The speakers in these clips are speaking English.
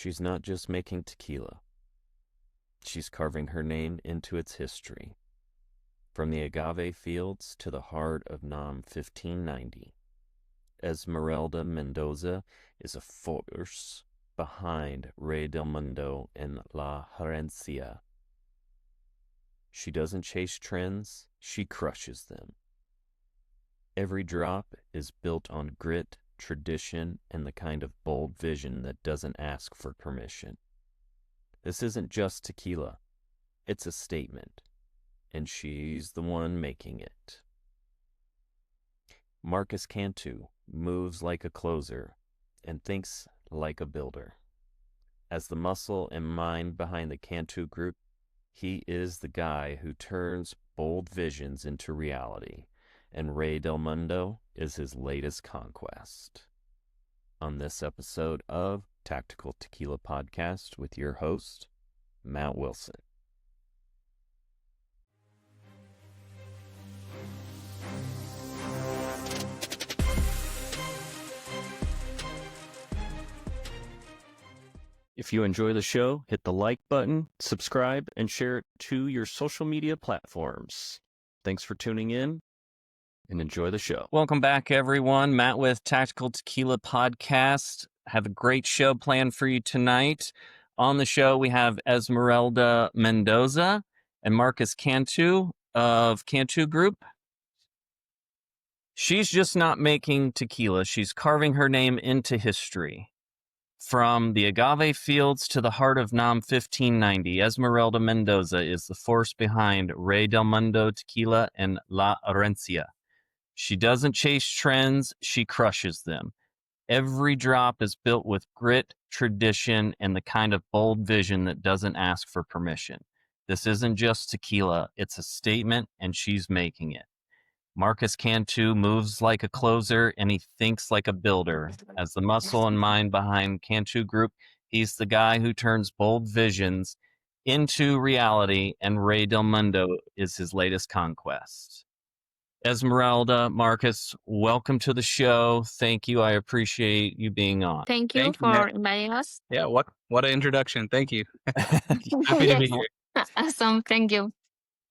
She's not just making tequila. She's carving her name into its history. From the agave fields to the heart of NOM 1590, Esmeralda Mendoza is a force behind Rey del Mundo and La Herencia. She doesn't chase trends, she crushes them. Every drop is built on grit, tradition, and the kind of bold vision that doesn't ask for permission. This isn't just tequila, it's a statement, and she's the one making it. Marcus Cantu moves like a closer and thinks like a builder. As the muscle and mind behind the Cantu group, he is the guy who turns bold visions into reality, and Rey del Mundo is his latest conquest. On this episode of Tactical Tequila Podcast with your host, Matt Wilson. If you enjoy the show, hit the like button, subscribe, and share it to your social media platforms. Thanks for tuning in and enjoy the show. Welcome back, everyone. Matt with Tactical Tequila Podcast. Have a great show planned for you tonight. On the show, we have Esmeralda Mendoza and Marcus Cantu of Cantu Group. She's just not making tequila. She's carving her name into history. From the agave fields to the heart of NOM 1590, Esmeralda Mendoza is the force behind Rey del Mundo Tequila and La Herencia. She doesn't chase trends, she crushes them. Every drop is built with grit, tradition, and the kind of bold vision that doesn't ask for permission. This isn't just tequila, it's a statement, and she's making it. Marcus Cantu moves like a closer and he thinks like a builder. As the muscle and mind behind Cantu Group, he's the guy who turns bold visions into reality, and Rey del Mundo is his latest conquest. Esmeralda, Marcus, welcome to the show. Thank you. I appreciate you being on. Thank you for Matt. inviting us. Yeah, what an introduction. Thank you. Happy to be here. Awesome. Thank you.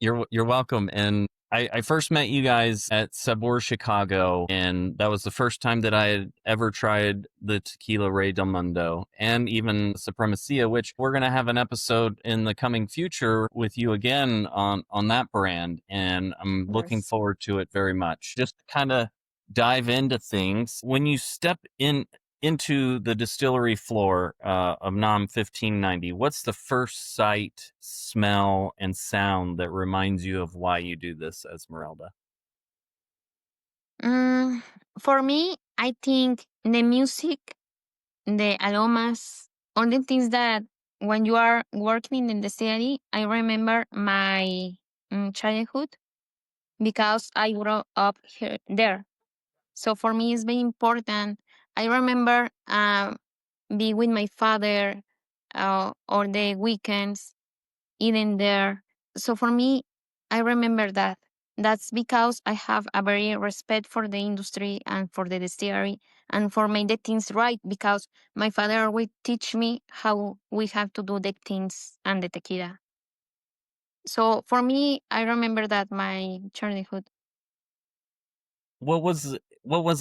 You're welcome. And I first met you guys at Sabor Chicago, and that was the first time that I had ever tried the tequila Rey del Mundo and even Supremacia, which we're going to have an episode in the coming future with you again on that brand. And I'm looking forward to it very much. Just to kind of dive into things. When you step into the distillery floor of NOM 1590, what's the first sight, smell, and sound that reminds you of why you do this, Esmeralda? For me, I think the music, the aromas, all the things that when you are working in the city, I remember my childhood because I grew up there. So for me, it's very important. I remember be with my father or the weekends eating there. So for me, I remember that. That's because I have a very respect for the industry and for the distillery and for make the things right, because my father will teach me how we have to do the things and the tequila. So for me, I remember that my childhood. What was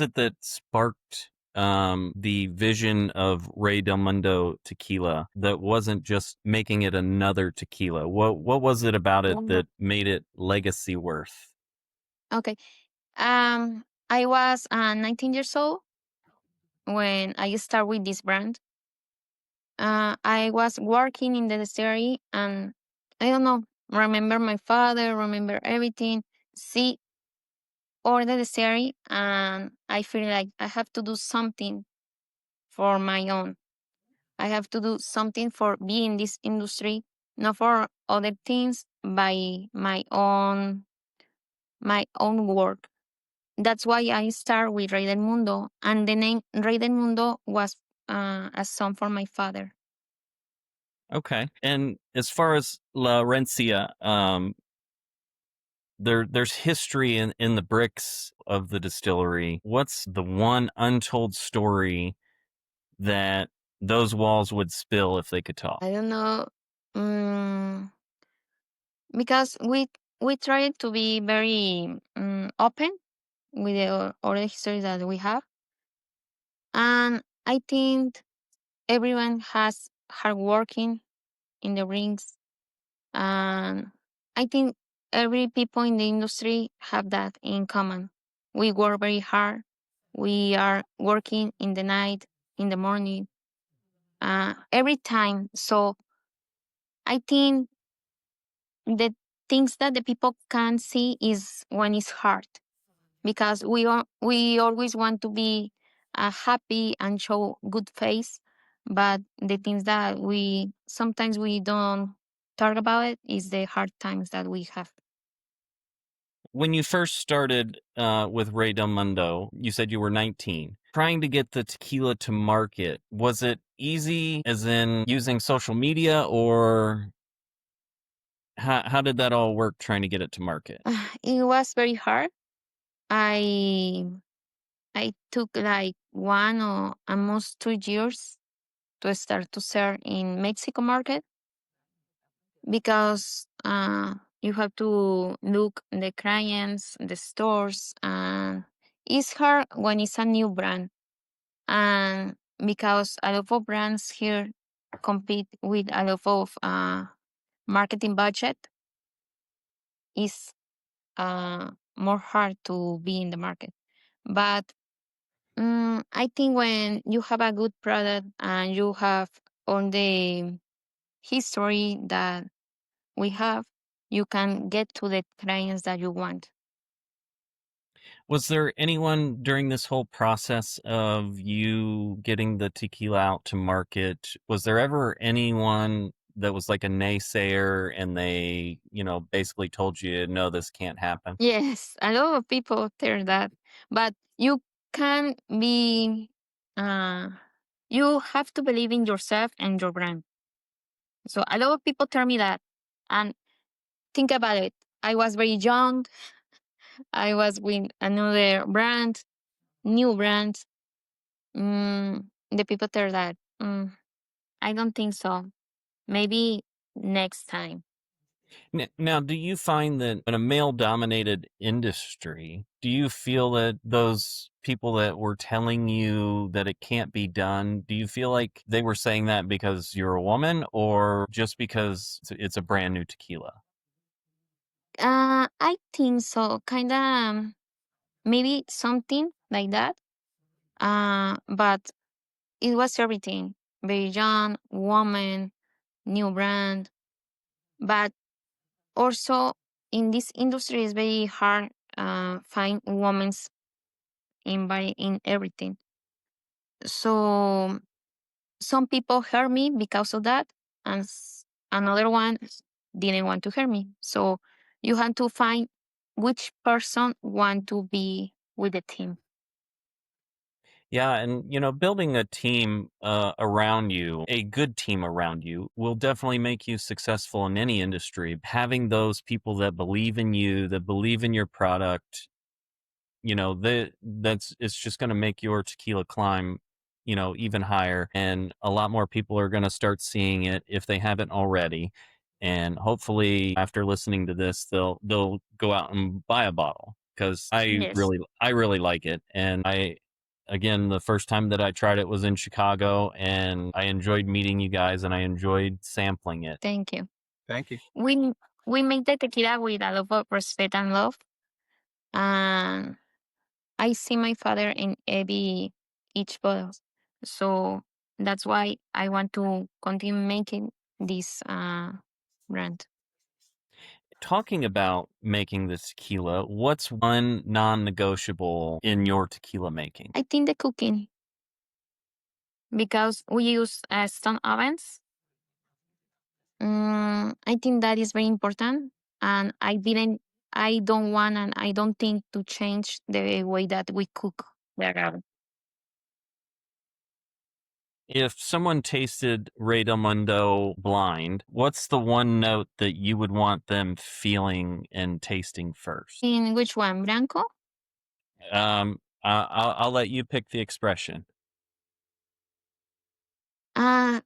it that sparked the vision of Rey del Mundo Tequila that wasn't just making it another tequila? What was it about it that made it legacy worth? Okay. I was 19 years old when I started with this brand. I was working in the distillery and I don't know, remember my father, remember everything, see all the distillery, and I feel like I have to do something for my own. I have to do something for being in this industry, not for other things, by my own work. That's why I start with Rey del Mundo, and the name Rey del Mundo was a song for my father. Okay. And as far as La Herencia, there's history in the bricks of the distillery. What's the one untold story that those walls would spill if they could talk? I don't know. Mm, because we try to be very open with the other history that we have, and I think everyone has hard working in the rings, and I think every people in the industry have that in common. We work very hard. We are working in the night, in the morning, every time. So I think the things that the people can see is when it's hard, because we always want to be happy and show good face, but the things that we sometimes we don't talk about it is the hard times that we have. When you first started with Rey del Mundo, you said you were 19. Trying to get the tequila to market, was it easy as in using social media, or how did that all work trying to get it to market? It was very hard. I i took like 1 or almost 2 years to start to sell in Mexico market, because you have to look the clients, the stores, and it's hard when it's a new brand. And because a lot of brands here compete with a lot of marketing budget, is more hard to be in the market. But I think when you have a good product and you have all the history that we have, you can get to the clients that you want. Was there anyone during this whole process of you getting the tequila out to market, was there ever anyone that was like a naysayer and they, basically told you, no, this can't happen? Yes, a lot of people tell that, but you can be, uh, you have to believe in yourself and your brand. So a lot of people tell me that, and think about it. I was very young. I was with another brand, new brand. The people tell that. I don't think so. Maybe next time. Now, do you find that in a male dominated industry, do you feel that those people that were telling you that it can't be done, do you feel like they were saying that because you're a woman or just because it's a brand new tequila? I think so. Kind of, maybe something like that. But it was everything. Very young, woman, new brand. But also in this industry, it's very hard find women's in everything. So some people heard me because of that, and another one didn't want to hear me. So you have to find which person want to be with the team. Yeah, and building a team around you, a good team around you, will definitely make you successful in any industry. Having those people that believe in you, that believe in your product, that's it's just going to make your tequila climb, even higher, and a lot more people are going to start seeing it if they haven't already. And hopefully, after listening to this, they'll go out and buy a bottle because Yes, I really like it, and again, the first time that I tried it was in Chicago, and I enjoyed meeting you guys, and I enjoyed sampling it. thank you. Thank you. We make the tequila with a lot of respect and love, and I see my father in every each bottle. So that's why I want to continue making this brand. Talking about making the tequila, what's one non-negotiable in your tequila making? I think the cooking, because we use stone ovens. I think that is very important, and I don't want, and I don't think to change the way that we cook the agave. If someone tasted Rey del Mundo blind, what's the one note that you would want them feeling and tasting first? In which one, Branco? I'll let you pick the expression.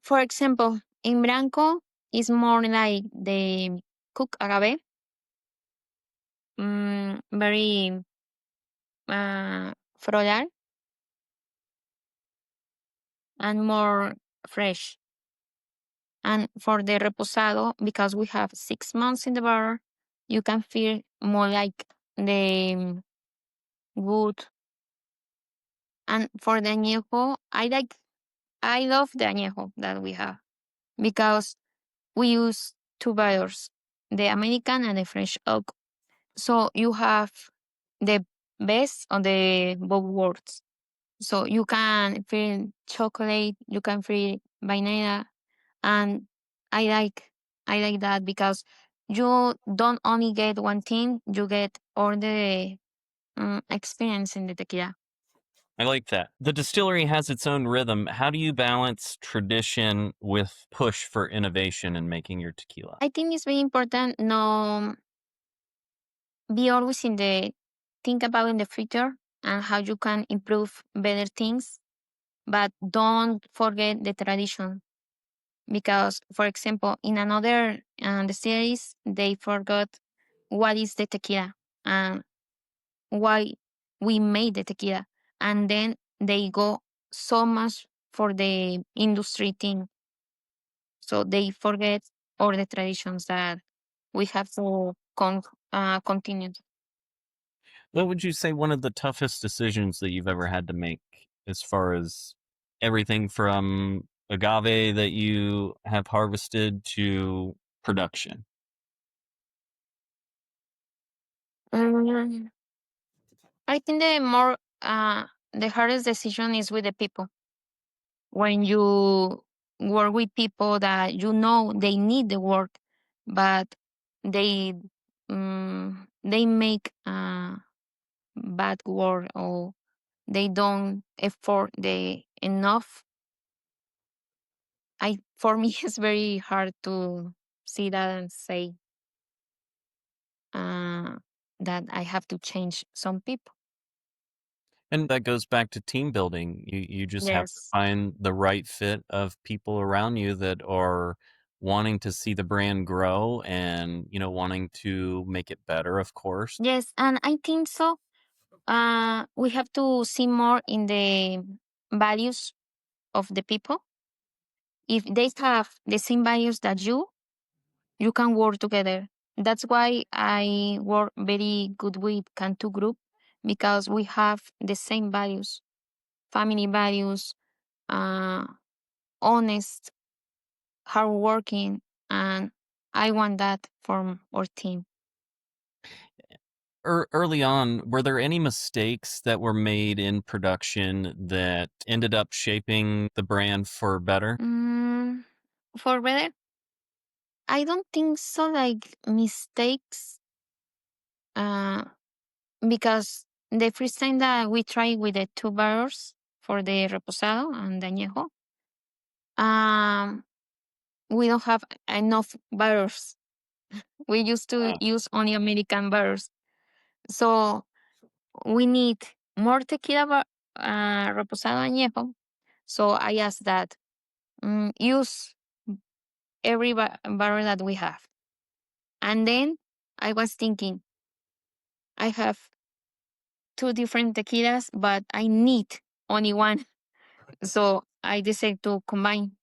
For example, in Branco, it's more like the cook agave, very floral and more fresh. And for the reposado, because we have 6 months in the bar, you can feel more like the wood. And for the añejo, I love the añejo that we have because we use two barrels, the American and the French oak. So you have the best of the both worlds. So you can feel chocolate, you can feel vanilla, and I like I like that because you don't only get one thing, you get all the experience in the tequila. I like that. The distillery has its own rhythm. How do you balance tradition with push for innovation in making your tequila? I think it's very important. No, be always in the think about in the future and how you can improve better things, but don't forget the tradition. Because, for example, in another the series, they forgot what is the tequila and why we made the tequila, and then they go so much for the industry thing, so they forget all the traditions that we have to continue. What would you say one of the toughest decisions that you've ever had to make as far as everything from agave that you have harvested to production? Mm, I think the hardest decision is with the people. When you work with people that you know they need the work, but they they make bad work, or they don't effort the enough. I For me it's very hard to see that and say uh, that I have to change some people. And that goes back to team building. You just have to Yes. find the right fit of people around you that are wanting to see the brand grow and, wanting to make it better, of course. Yes, and I think so. We have to see more in the values of the people. If they have the same values that you can work together. That's why I work very good with Cantu group, because we have the same values, family values, uh, honest, hardworking, and I want that from our team. Early on, were there any mistakes that were made in production that ended up shaping the brand for better? Mm, for better, I don't think so. Like mistakes, uh, because the first time that we tried with the two barrels for the reposado and the añejo, um, we don't have enough barrels. We used to Oh, use only American barrels, so we need more tequila reposado añejo. So I asked that use every barrel that we have, and then I was thinking I have two different tequilas, but I need only one. So I decided to combine.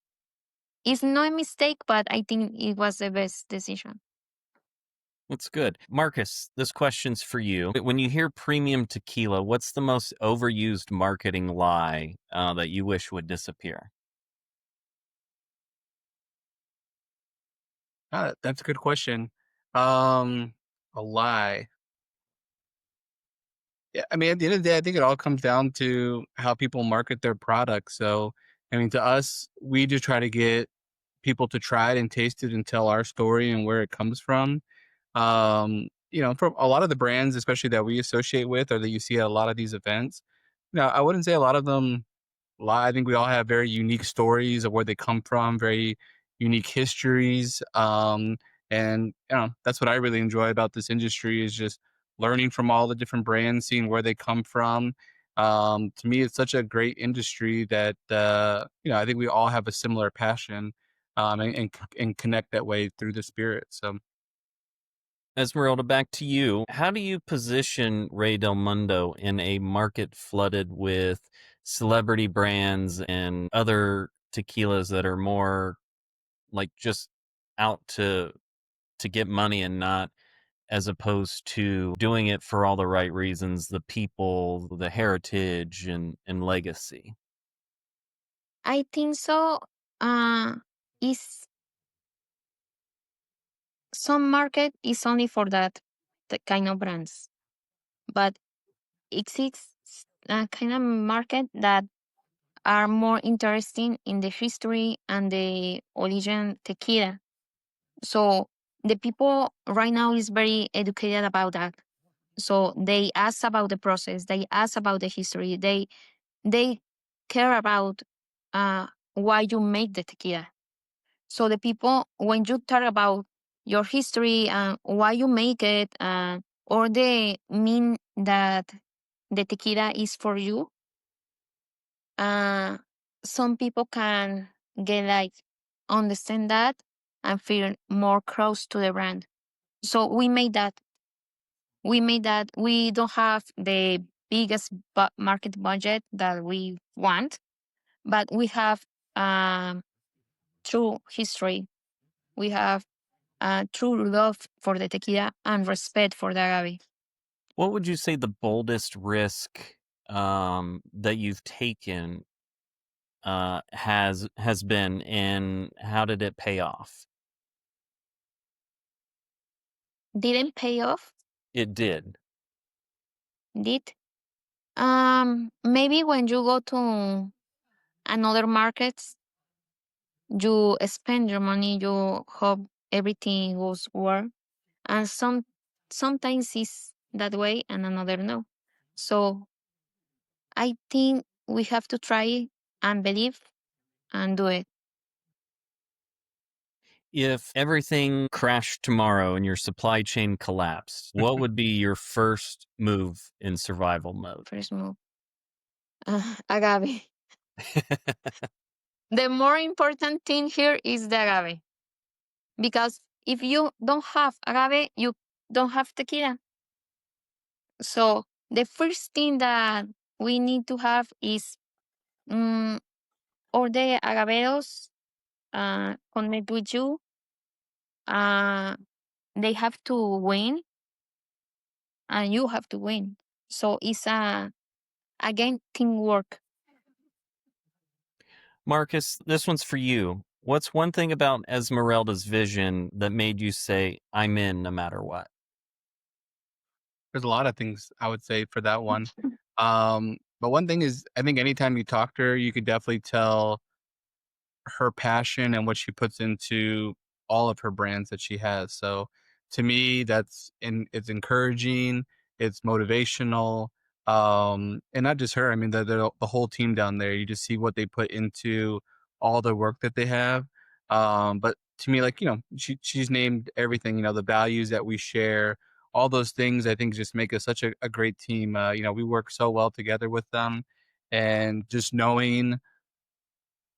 It's not a mistake, but I think it was the best decision. that's good. Marcus, this question's for you. When you hear premium tequila, what's the most overused marketing lie that you wish would disappear? That's a good question. A lie. Yeah, I mean, at the end of the day, I think it all comes down to how people market their products. So, I mean, to us, we just try to get people to try it and taste it and tell our story and where it comes from. For a lot of the brands, especially that we associate with or that you see at a lot of these events, I wouldn't say a lot of them lie. I think we all have very unique stories of where they come from, very unique histories. And that's what I really enjoy about this industry is just learning from all the different brands, seeing where they come from. To me, it's such a great industry that I think we all have a similar passion, and connect that way through the spirit. So Esmeralda, back to you. How do you position Rey del Mundo in a market flooded with celebrity brands and other tequilas that are more like just out to get money and not as opposed to doing it for all the right reasons, the people, the heritage and legacy? I think so. Is some market is only for that the kind of brands, but exists a kind of market that are more interesting in the history and the origin tequila. So the people right now is very educated about that. So they ask about the process, they ask about the history, they care about why you make the tequila. So the people, when you talk about your history and why you make it, or the mean that the tequila is for you, uh, some people can get like understand that and feel more close to the brand. So we made that. We made that. We don't have the biggest market budget that we want, but we have true history. We have true love for the tequila and respect for the agave. What would you say the boldest risk that you've taken has been, and how did it pay off? Didn't pay off. It did. Did maybe when you go to another markets, you spend your money, you hope everything goes well, and sometimes it's that way and another no. So I think we have to try and believe and do it. If everything crashed tomorrow and your supply chain collapsed, what would be your first move in survival mode? First move, agave. The more important thing here is the agave, because if you don't have agave, you don't have tequila. So the first thing that we need to have is or the agaveros connect with you. They have to win, and you have to win. So it's again teamwork. Marcus, this one's for you. What's one thing about Esmeralda's vision that made you say, I'm in no matter what? there's a lot of things I would say for that one. But one thing is, I think anytime you talk to her, you could definitely tell her passion and what she puts into all of her brands that she has. So to me, it's encouraging, it's motivational, and not just her. I mean, the whole team down there. You just see what they put into all the work that they have. But to me, like she's named everything. The values that we share, all those things. I think just make us such a great team. We work so well together with them, and just knowing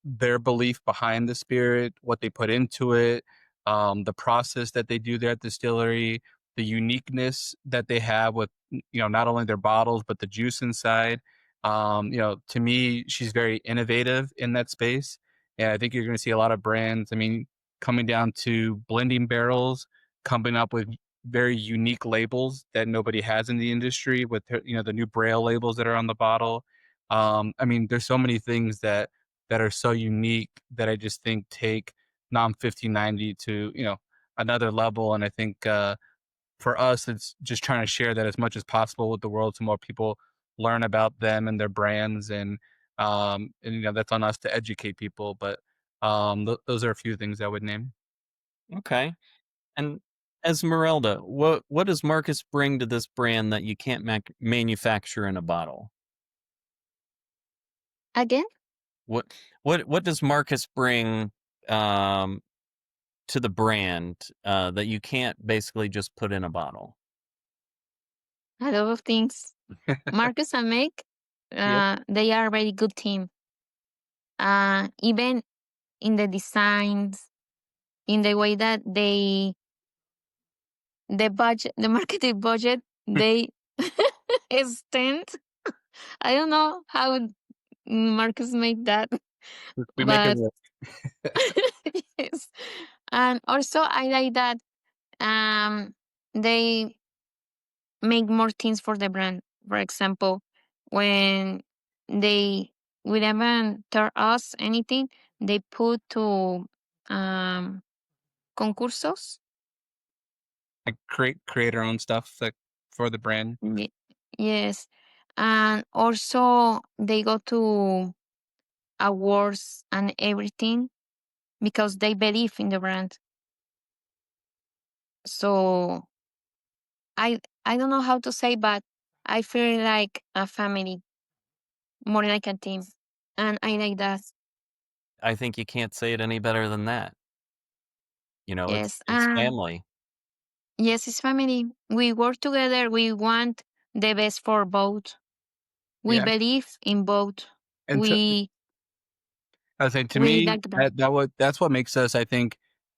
their belief behind the spirit, what they put into it, the process that they do there at the distillery, the uniqueness that they have with not only their bottles but the juice inside. To me, she's very innovative in that space, and I think you're going to see a lot of brands. I mean, coming down to blending barrels, coming up with very unique labels that nobody has in the industry with the new Braille labels that are on the bottle. I mean, there's so many things that are so unique that I just think take NOM 1590 to another level. And I think for us, it's just trying to share that as much as possible with the world, so more people learn about them and their brands. And that's on us to educate people. But those are a few things I would name. Okay. And Esmeralda, what does Marcus bring to this brand that you can't manufacture in a bottle? Again, What does Marcus bring to the brand that you can't basically just put in a bottle? a lot of things. Marcus and make They are a very good team. Even in the designs, in the way that the budget, the marketing budget, they extend. I don't know how Marcus made that, We make it but work. yes. And also, I like that they make more things for the brand. For example, when they would haven't tell us anything, they put to um, concursos. Like create our own stuff like for the brand. Ye- Yes. And also, they go to awards and everything because they believe in the brand. So I don't know how to say, but I feel like a family, more like a team, and I like that. I think you can't say it any better than that. You know, Yes, it's family. yes, it's family. We work together. We want the best for both. We Yeah. believe in both. And so We I was saying to we me like that. that's what makes us, I think,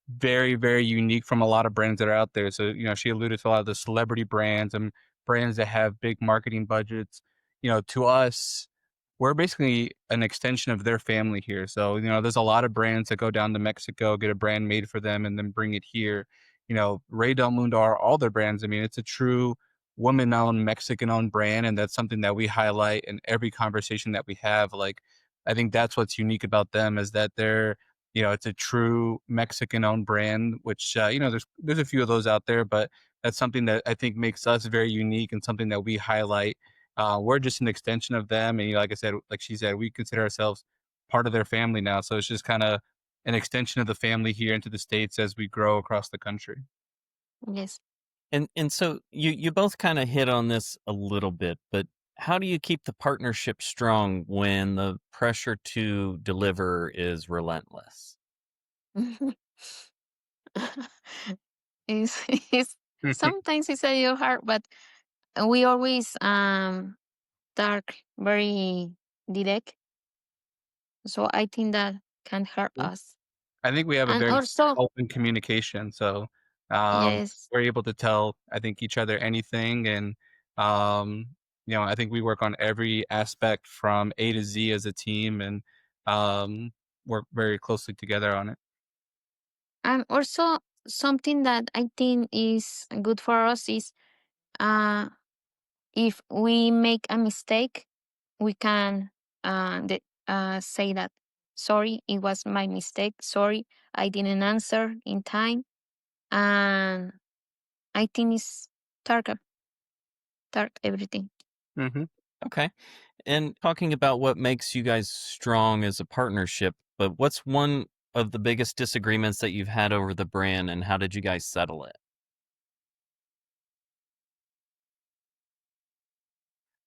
very, very unique from a lot of brands that are out there. So, she alluded to a lot of the celebrity brands and brands that have big marketing budgets. To us, we're basically an extension of their family here. So, there's a lot of brands that go down to Mexico, get a brand made for them, and then bring it here. Rey del Mundo are all their brands. I mean, it's a true woman-owned, Mexican-owned brand, and that's something that we highlight in every conversation that we have. Like, I think that's what's unique about them is that it's a true Mexican-owned brand, which there's a few of those out there, but that's something that I think makes us very unique and something that we highlight. We're just an extension of them, and like I said, like she said, we consider ourselves part of their family now. So it's just kind of an extension of the family here into the States as we grow across the country. Yes. And so you both kind of hit on this a little bit, but how do you keep the partnership strong when the pressure to deliver is relentless? it's sometimes it's a little hard, but we always talk very direct. So I think that can help us. I think we have a And very also, open communication, so yes, we're able to tell, I think, each other anything, and um, I think we work on every aspect from A to Z as a team, and work very closely together on it. and also something that I think is good for us is uh, if we make a mistake, we can say that sorry, it was my mistake. Sorry, I didn't answer in time, and I think it's dark everything. Hmm. Okay. And talking about what makes you guys strong as a partnership, but what's one of the biggest disagreements that you've had over the brand and how did you guys settle it?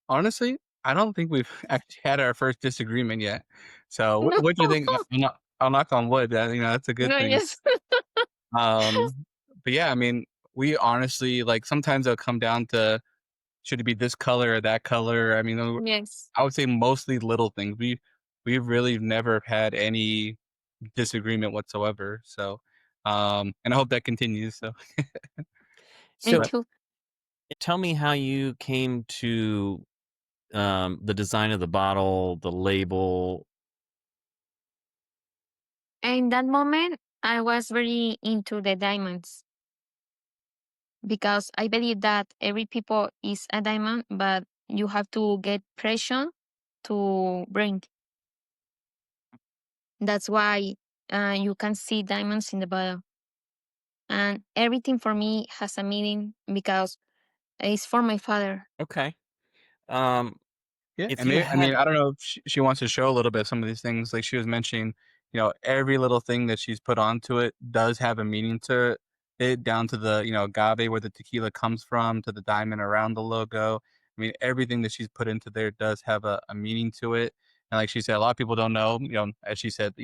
Honestly, I don't think we've actually had our first disagreement yet. So, No, what do you think? I'll knock on wood. That's a good no, thing. yes, But yeah, I mean, we honestly like sometimes it'll come down to should it be this color or that color. I mean, yes. I would say mostly little things. We've really never had any disagreement whatsoever. So, and I hope that continues. So, Me So but too. tell me how you came to the design of the bottle, the label. In that moment, I was very into the diamonds because I believe that every people is a diamond, but you have to get pressure to bring. That's why you can see diamonds in the bottle. And everything for me has a meaning because it's for my father. Okay. Um, yeah, if and you maybe, I mean, had, I don't know if she wants to show a little bit of some of these things. Like she was mentioning, every little thing that she's put onto it does have a meaning to it, down to the agave where the tequila comes from, to the diamond around the logo. I mean, everything that she's put into there does have a meaning to it. And like she said, a lot of people don't know. As she said,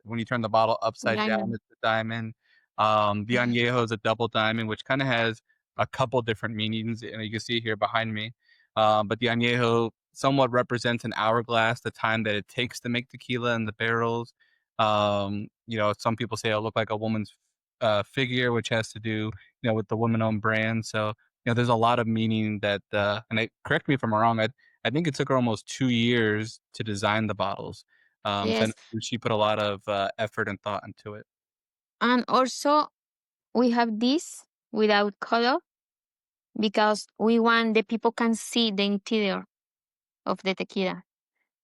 when you turn the bottle upside down, Diamond. it's a diamond. The añejo is a double diamond, which kind of has a couple different meanings, and you can see here behind me. But the añejo somewhat represents an hourglass, the time that it takes to make tequila in the barrels. Some people say it'll look like a woman's figure, which has to do, with the woman-owned brand. So, there's a lot of meaning that, correct me if I'm wrong, I think it took her almost 2 years to design the bottles. So I Yes. know she put a lot of effort and thought into it. And also, we have this without color because we want the people can see the interior of the tequila.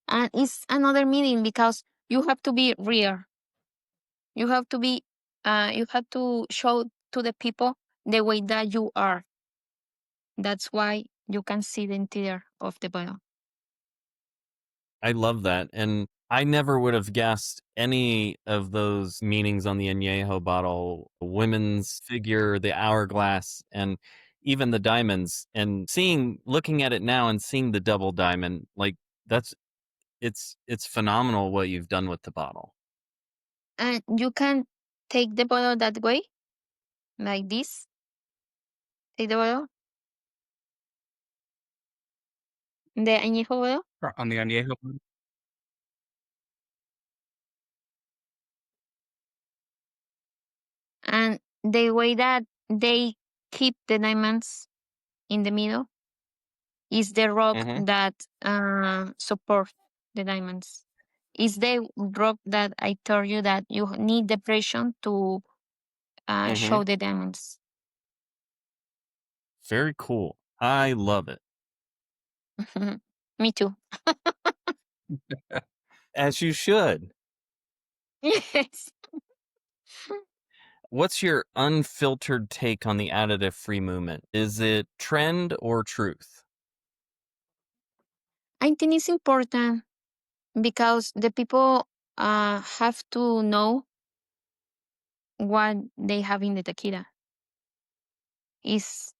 And it's another meaning because you have to be real. You have to be, you have to show to the people the way that you are. That's why you can see the interior of the bottle. I love that. And I never would have guessed any of those meanings on the añejo bottle, the women's figure, the hourglass, and even the diamonds. And looking at it now and seeing the double diamond, like it's phenomenal what you've done with the bottle. And you can take the bottle that way, like this. Take the bottle. The añejo bottle. On the añejo, And the way that they keep the diamonds in the middle is the rock Mhm. that support the diamonds. Is the rock that I told you that you need depression to show the diamonds. Very cool. I love it. Me too. As you should. Yes. What's your unfiltered take on the additive free movement? Is it trend or truth? I think it's important because the people have to know what they have in the tequila. Is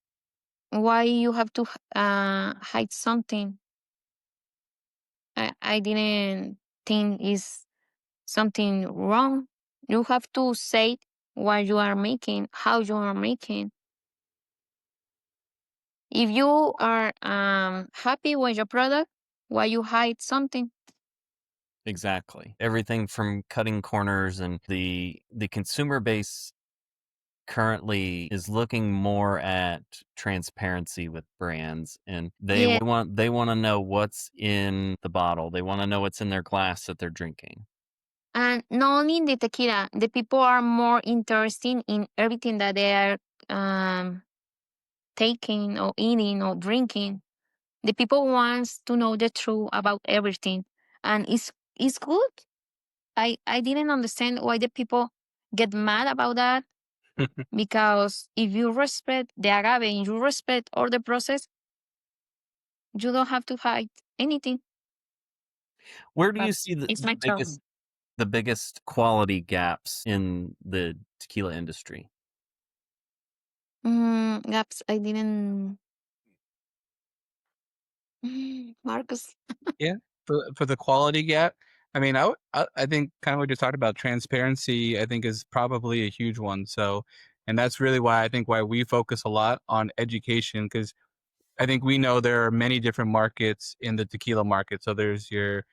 why you have to hide something. I didn't think is something wrong. You have to say what you are making, how you are making. If you are happy with your product, why you hide something? Exactly. Everything from cutting corners, and the consumer base currently is looking more at transparency with brands, and they Yeah. want to know what's in the bottle. They want to know what's in their glass that they're drinking. And not only in the tequila, the people are more interested in everything that they are taking or eating or drinking. The people wants to know the truth about everything, and it's good. I didn't understand why the people get mad about that because if you respect the agave and you respect all the process, you don't have to hide anything. Where do But you see it's my turn. the biggest quality gaps in the tequila industry? Gaps. I didn't. Marcus. yeah, for the quality gap. I mean, I think kind of what you talked about, transparency, I think is probably a huge one. So, and that's really why we focus a lot on education, because I think we know there are many different markets in the tequila market. So there's your,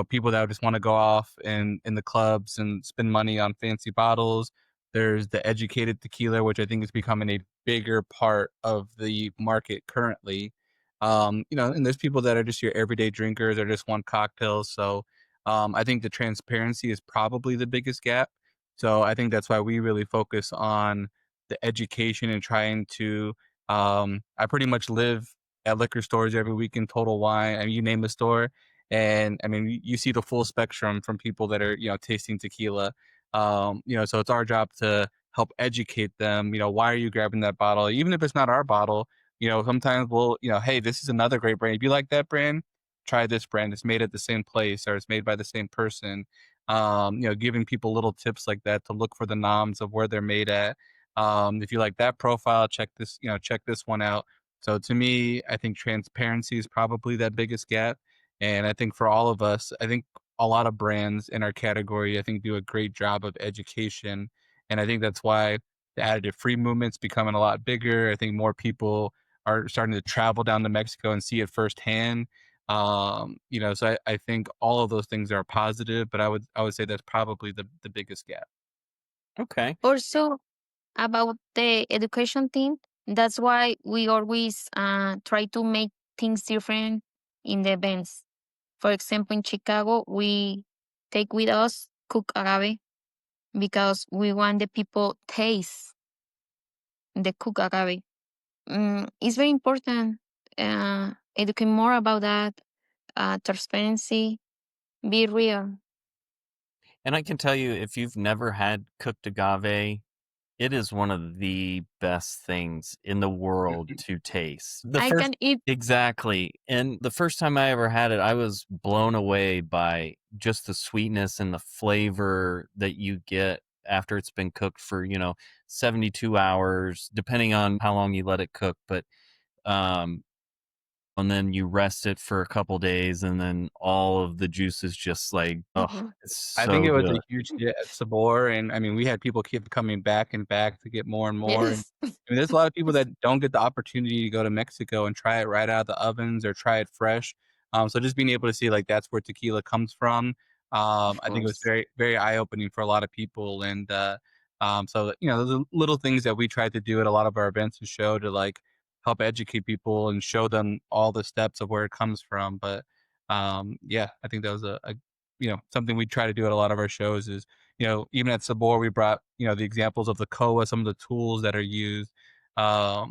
people that just want to go off in the clubs and spend money on fancy bottles. There's the educated tequila, which I think is becoming a bigger part of the market currently. And there's people that are just your everyday drinkers or just want cocktails. So I think the transparency is probably the biggest gap. So I think that's why we really focus on the education and trying to I pretty much live at liquor stores every week in Total Wine. I mean, you name a store, and I mean, you see the full spectrum from people that are tasting tequila. So it's our job to help educate them. Why are you grabbing that bottle? Even if it's not our bottle, sometimes we'll, hey, this is another great brand. If you like that brand, try this brand. It's made at the same place or it's made by the same person. Giving people little tips like that to look for the noms of where they're made at. If you like that profile, check this one out. So to me, I think transparency is probably that biggest gap. And I think for all of us, I think a lot of brands in our category, I think do a great job of education. And I think that's why the additive free movement's becoming a lot bigger. I think more people are starting to travel down to Mexico and see it firsthand. So I think all of those things are positive, but I would say that's probably the biggest gap. Okay. Also, about the education thing, that's why we always try to make things different in the events. For example, in Chicago, we take with us cooked agave because we want the people taste the cooked agave. It's very important. Educate more about that. Transparency, be real. And I can tell you, if you've never had cooked agave, it is one of the best things in the world to taste. The I first can eat. Exactly. And the first time I ever had it, I was blown away by just the sweetness and the flavor that you get after it's been cooked for, 72 hours, depending on how long you let it cook. But um and then you rest it for a couple days, and then all of the juices just like, oh, Mhm. it's I think so it was a good. huge hit at Sabor, and I mean, we had people keep coming back and back to get more and more, and Yes. I mean, there's a lot of people that don't get the opportunity to go to Mexico and try it right out of the ovens or try it fresh. So just being able to see, like, that's where tequila comes from, Of I think it was course. very, very eye-opening for a lot of people, and, the little things that we tried to do at a lot of our events to show to, like, help educate people and show them all the steps of where it comes from, but, yeah, I think that was something we try to do at a lot of our shows is, even at Sabor, we brought, the examples of the koa, some of the tools that are used. So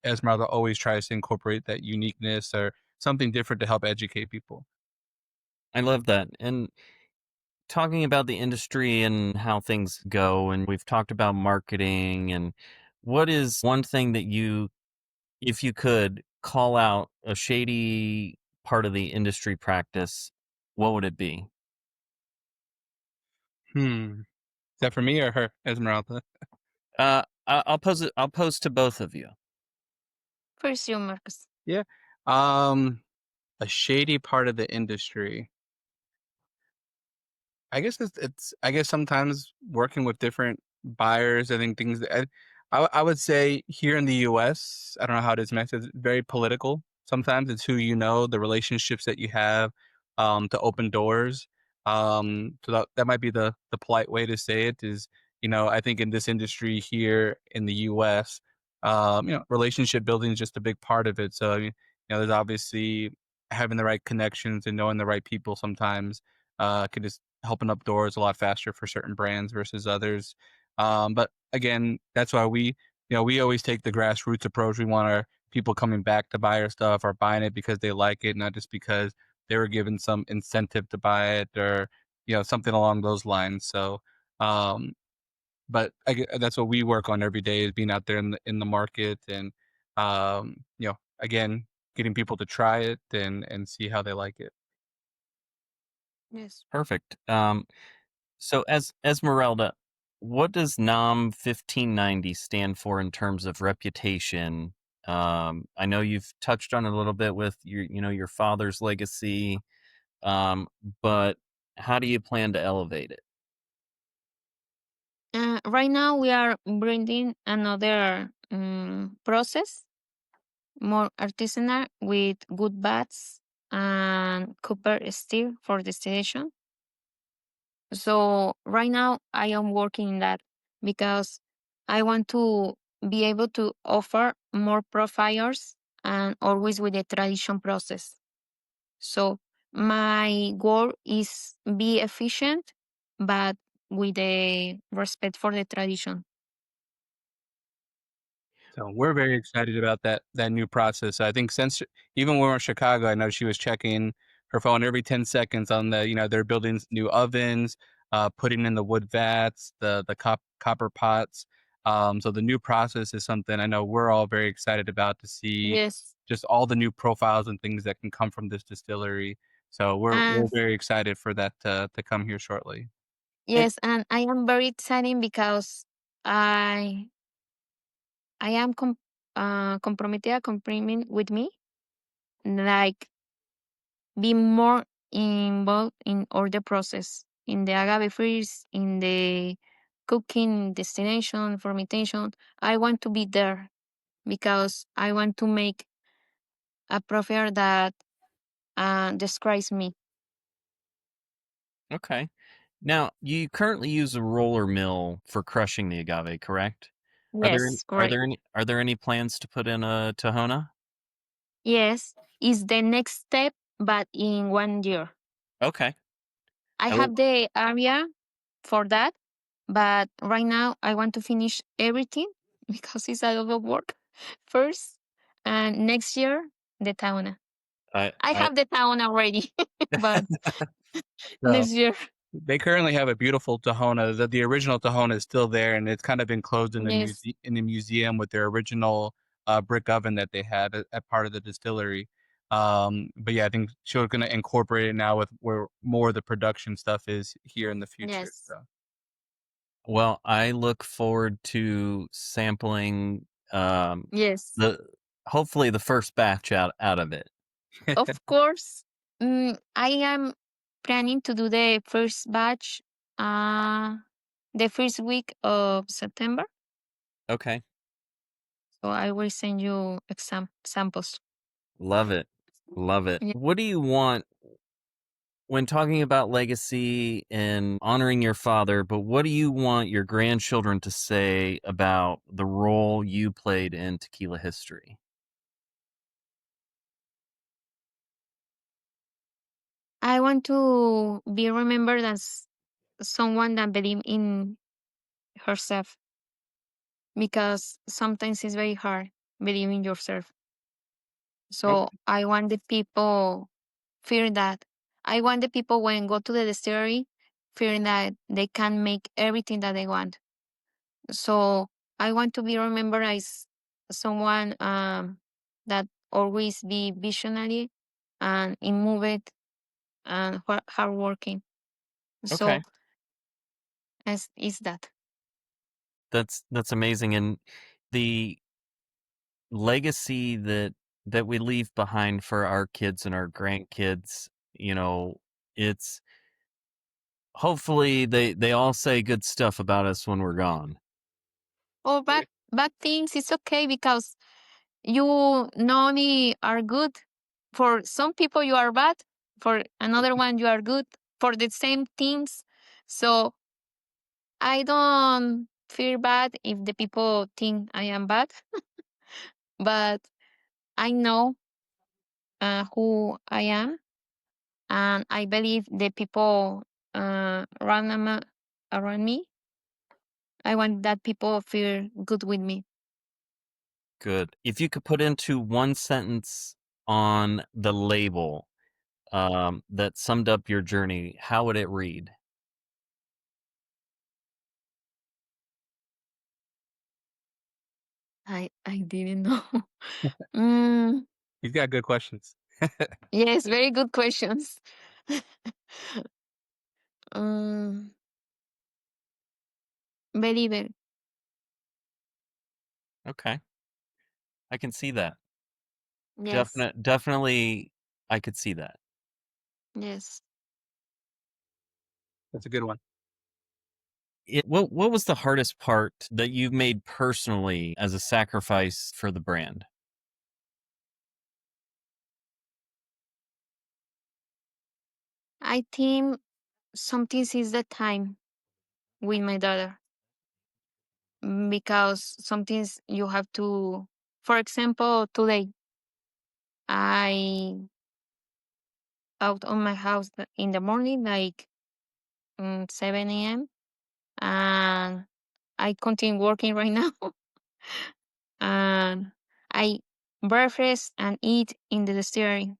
Esmeralda always tries to incorporate that uniqueness or something different to help educate people. I love that. And talking about the industry and how things go, and we've talked about marketing, and what is one thing that you, if you could call out a shady part of the industry practice, what would it be? Is that for me or her, Esmeralda? I'll pose to both of you. First you, Marcus. Yeah. Um, a shady part of the industry. I guess sometimes working with different buyers, I think things that I would say here in the US, I don't know how it is in Mexico, it's very political. Sometimes it's who you know, the relationships that you have, to open doors. So that might be the polite way to say it is, I think in this industry here in the US, relationship building is just a big part of it. So, there's obviously having the right connections and knowing the right people sometimes can just open up doors a lot faster for certain brands versus others. But again, that's why we always take the grassroots approach. We want our people coming back to buy our stuff or buying it because they like it, not just because they were given some incentive to buy it or something along those lines. So, um, but that's what we work on every day is being out there in the market and again getting people to try it and see how they like it. Yes. Perfect. So as Esmeralda, what does NOM 1590 stand for in terms of reputation? I know you've touched on it a little bit with your father's legacy, but how do you plan to elevate it? Right now, we are bringing another process, more artisanal, with good bats and copper steel for distillation. So right now, I am working in that because I want to be able to offer more profiles and always with the tradition process. So my goal is be efficient, but with the respect for the tradition. So we're very excited about that new process. I think since even when we were in Chicago, I know she was checking her phone every 10 seconds on they're building new ovens, putting in the wood vats, the copper pots. So the new process is something I know we're all very excited about to see Yes. just all the new profiles and things that can come from this distillery. So we're And very excited for that to come here shortly. And yes, and I am very excited because I I am comprometida commitment with me, like be more involved in all the process, in the agave freeze, in the cooking, destination, fermentation. I want to be there because I want to make a profile that describes me. Okay. Now, you currently use a roller mill for crushing the agave, correct? Yes, correct. Are there any plans to put in a Tahona? Yes, is the next step, but in 1 year. Okay. I I have will- the area for that, but right now I want to finish everything because it's a lot of work first, and next year the Taona. I I have the Taona already, but So next year, they currently have a beautiful Tahona. The original Tahona is still there, and it's kind of been closed in yes, the museum with their original brick oven that they had at part of the distillery. But yeah, I think she's going to incorporate it now with where more of the production stuff is here in the future. yes, So Well, I look forward to sampling yes. the hopefully the first batch out of it. Of course, I am planning to do the first batch, uh, the first week of September. Okay. So I will send you samples. Love it. Love it. Yeah. What do you want when talking about legacy and honoring your father, but what do you want your grandchildren to say about the role you played in tequila history? I want to be remembered as someone that believe in herself because sometimes it's very hard believing yourself. So okay, I want the people fear that. I want the people when go to the distillery fearing that they can make everything that they want. So I want to be remembered as someone that always be visionary and immoved and hardworking. So Okay. as is that. That's amazing, and the legacy that we leave behind for our kids and our grandkids, you know, it's hopefully they all say good stuff about us when we're gone. Oh, bad things, it's okay because you not only are good. For some people, you are bad. For another one, you are good. For the same things. So I don't feel bad if the people think I am bad, but I know who I am, and I believe the people around me. I want that people feel good with me. Good. If you could put into one sentence on the label that summed up your journey, how would it read? I didn't know. mm, you've got good questions. yes, very good questions. um, believer. Okay. I can see that. Yes, Definitely I could see that. yes. That's a good one. What was the hardest part that you've made personally as a sacrifice for the brand? I think something is the time with my daughter because sometimes you have to. For example, today I out on my house in the morning, like 7 a.m. and I continue working right now, and I breakfast and eat in the distillery.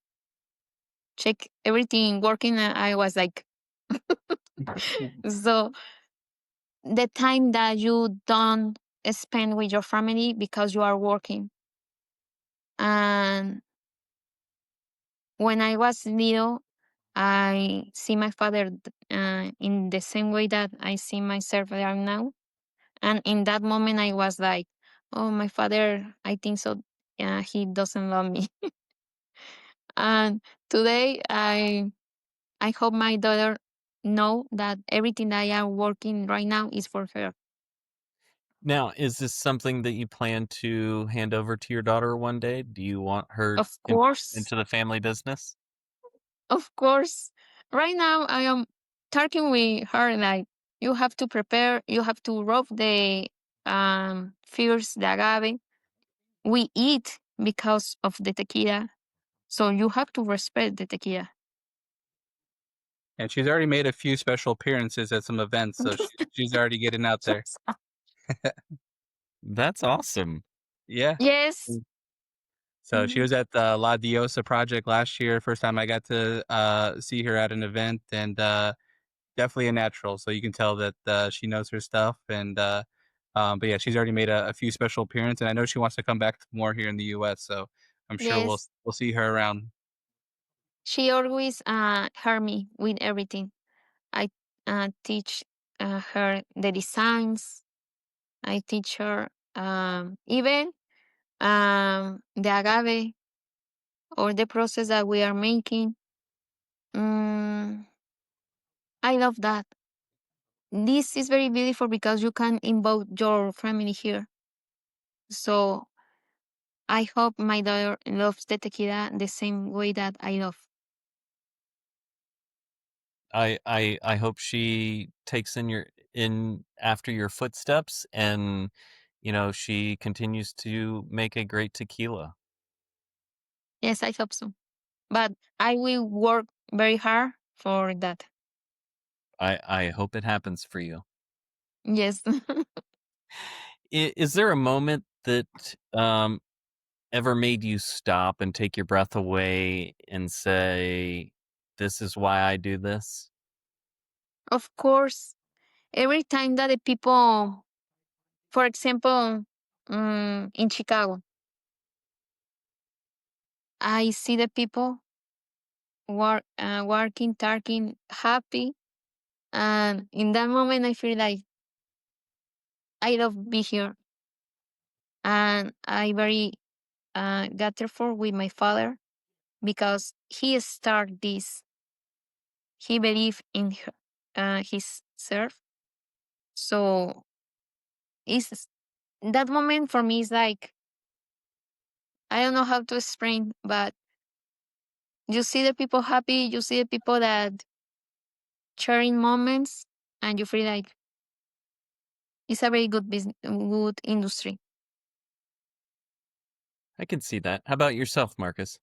Check everything working, and I was like, so the time that you don't spend with your family because you are working. And when I was little, I see my father in the same way that I see myself right now. And in that moment, I was like, "Oh, my father, I think so. He doesn't love me." And today, I hope my daughter know that everything that I am working right now is for her. Now, is this something that you plan to hand over to your daughter one day? Do you want her Of course, into the family business? Of course. Right now, I am talking with her like you have to prepare, you have to rub the first the agave. We eat because of the tequila, so you have to respect the tequila. And she's already made a few special appearances at some events, so she's already getting out there. That's awesome. Yeah. Yes. So she was at the La Diosa project last year. First time I got to see her at an event, and definitely a natural. So you can tell that she knows her stuff. And but yeah, she's already made a few special appearances, and I know she wants to come back more here in the U.S. So I'm sure Yes. we'll see her around. She always help me with everything. I teach her the designs. I teach her even the agave or the process that we are making. Mm, I love that. This is very beautiful because you can involve your family here. So I hope my daughter loves the tequila the same way that I love. I hope she takes in after your footsteps, and she continues to make a great tequila. Yes, I hope so. But I will work very hard for that. I hope it happens for you. Yes. Is there a moment that ever made you stop and take your breath away and say, "This is why I do this"? Of course, every time that the people, for example, in Chicago, I see the people working, talking, happy, and in that moment, I feel like I love be here, and I very grateful with my father because he started this. He believed in his self, so it's that moment for me is like I don't know how to explain, but you see the people happy, you see the people that sharing moments, and you feel like it's a very good business, good industry. I can see that. How about yourself, Marcus?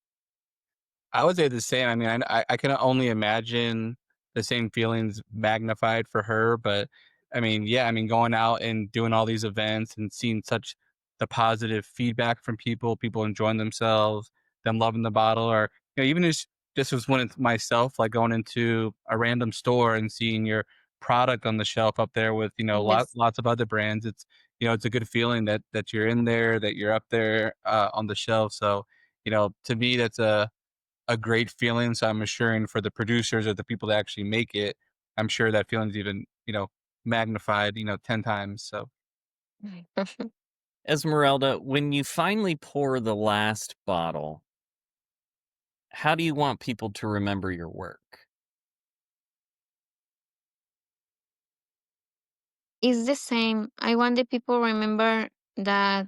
I would say the same. I mean, I can only imagine the same feelings magnified for her. But I mean, yeah, I mean, going out and doing all these events and seeing such the positive feedback from people enjoying themselves, them loving the bottle, or even just as when it's myself, like going into a random store and seeing your product on the shelf up there with Yes. lots of other brands. It's it's a good feeling that you're in there, that you're up there on the shelf. So to me, that's a great feeling. So I'm assuring for the producers or the people that actually make it, I'm sure that feeling's even, magnified, 10 times. So Esmeralda, when you finally pour the last bottle, how do you want people to remember your work? It's the same. I want the people remember that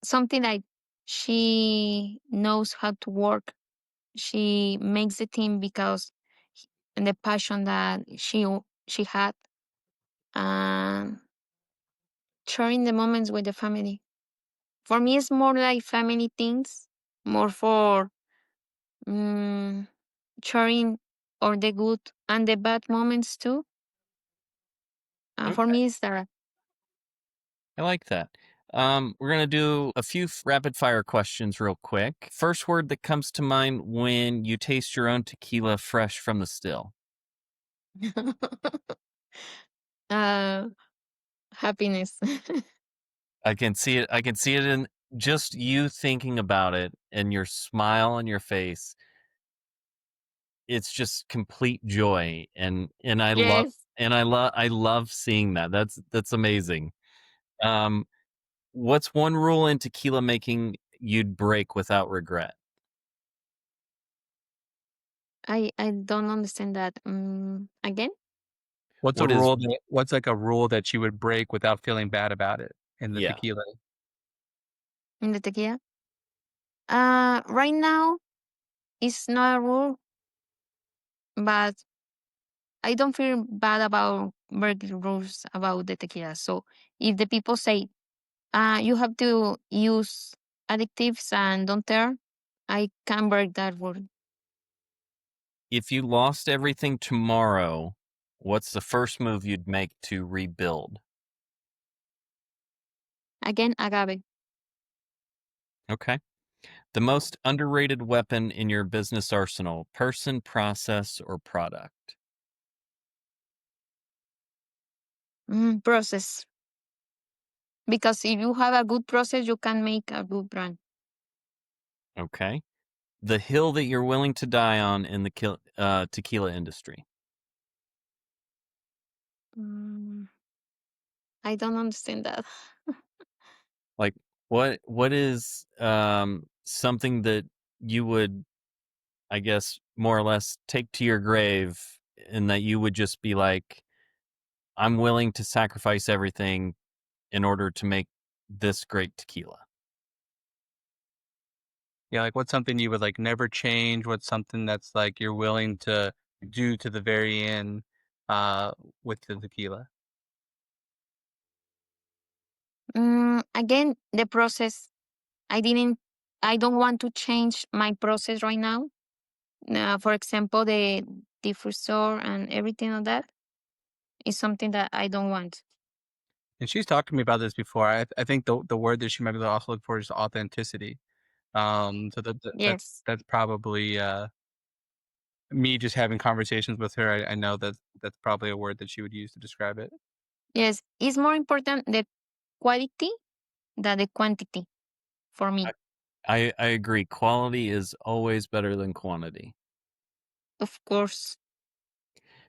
something like she knows how to work. She makes the team because the passion that she had, and sharing the moments with the family. For me, it's more like family things, more for um, sharing or the good and the bad moments too. For Okay, me, it's that. I like that. We're going to do a few rapid fire questions real quick. First word that comes to mind when you taste your own tequila fresh from the still. uh, Happiness. I can see it. I can see it in just you thinking about it and your smile on your face. It's just complete joy, and Yes. I love seeing that. That's amazing. Um, what's one rule in tequila making you'd break without regret? I don't understand that. Again, What is what's like a rule that you would break without feeling bad about it in the yeah? tequila? in the tequila. Right now, it's not a rule, but I don't feel bad about breaking rules about the tequila. So if the people say, you have to use additives and don't turn, I can break that rule. If you lost everything tomorrow, what's the first move you'd make to rebuild? Again, agave. Okay. The most underrated weapon in your business arsenal: person, process, or product? Process. Because if you have a good process, you can make a good brand. Okay. The hill that you're willing to die on in the tequila industry? Mm, I don't understand that. Like, what is something that you would, I guess, more or less take to your grave, and that you would just be like, I'm willing to sacrifice everything in order to make this great tequila? Yeah, like what's something you would like never change? What's something that's like you're willing to do to the very end uh with the tequila? Again, the process. I didn't. I don't want to change my process right now. For example, the diffusor and everything of that is something that I don't want. And she's talked to me about this before. I think the word that she might be also look for is authenticity. So Yes. that's probably me just having conversations with her. I know that that's probably a word that she would use to describe it. Yes. It's more important the quality than the quantity for me. I agree. Quality is always better than quantity. Of course.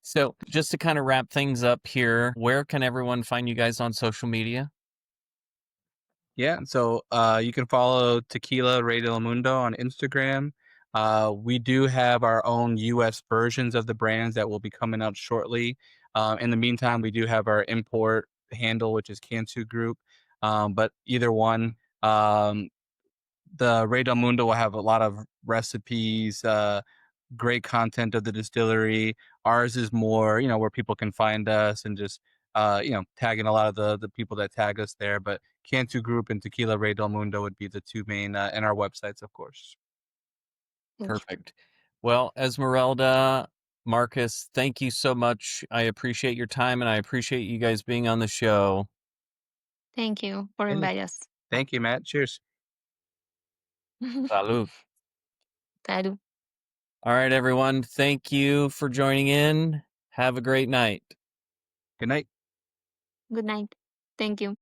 So, just to kind of wrap things up here, where can everyone find you guys on social media? Yeah, so you can follow Tequila Rey del Mundo on Instagram. We do have our own US versions of the brands that will be coming out shortly. In the meantime, we do have our import handle, which is Cantu Group. But either one, the Rey del Mundo will have a lot of recipes, great content of the distillery. Ours is more, where people can find us and just, tagging a lot of the people that tag us there. But Cantu Group and Tequila Rey del Mundo would be the two main, and our websites, of course. Perfect. Well, Esmeralda, Marcus, thank you so much. I appreciate your time, and I appreciate you guys being on the show. Thank you for Yeah. inviting us. Thank you, Matt. Cheers. Salud. Taru. All right, everyone. Thank you for joining in. Have a great night. Good night. Good night. Thank you.